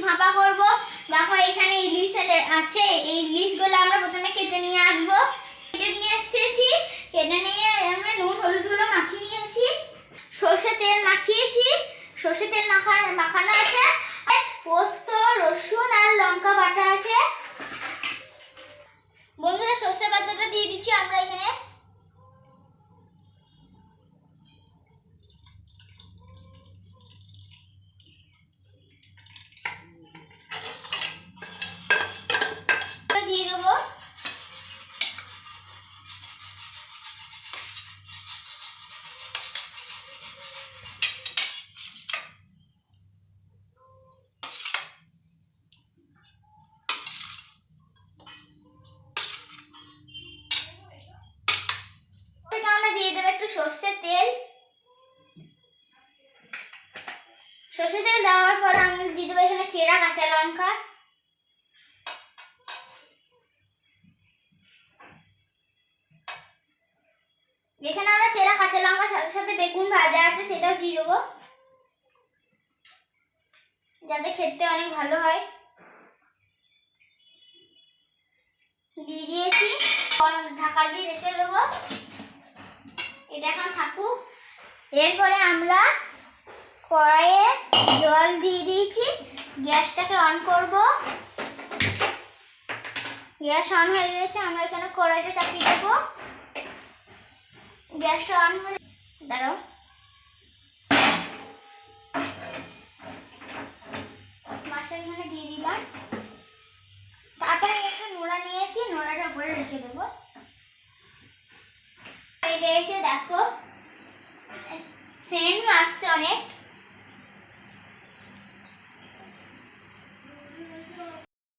ভাপা করব। দেখো এখানে ইলিশ আছে, এই ইলিশগুলো আমরা প্রথমে কেটে নিয়ে আসবো। কেটে নিয়ে এসেছি, কেটে নিয়ে আমরা নুন হলুদগুলো মাখিয়ে নিয়েছি, সর্ষে তেল মাখিয়েছি, সর্ষে তেল মাখানো আছে, পোস্ত রসুন আর লঙ্কা বাটা আছে। বন্ধুরা সর্ষে বাটাটা দিয়ে দিচ্ছি আমরা এখানে। দিয়ে দেবো একটু সর্ষের তেল। সর্ষের তেল দেওয়ার পর আমরা দিয়ে দেবো এখানে চেরা কাঁচা লঙ্কা, এখানে আমরা চেরা কাঁচা লঙ্কার সাথে সাথে বেগুন ভাজা আছে সেটাও দিয়ে দেবো, যাতে খেতে অনেক ভালো হয়। দিয়ে দিয়েছি, ঢাকা দিয়ে রেখে দেবো, এটা এখন থাকুক। এরপরে আমরা কড়াইয়ে জল দিয়ে দিয়েছি, গ্যাসটাকে অন করব। গ্যাস অন হয়ে গেছে, আমরা এখানে কড়াইটা চাপিয়ে দেবো। গ্যাসটা অন হয়ে দাঁড়াও, মাছটা এখানে দিয়ে দিলাম। তারপরে একটু নোড়া নিয়েছি, নোড়াটা উপরে রেখে দেবো। দেখো সেন্ট আসছে অনেক।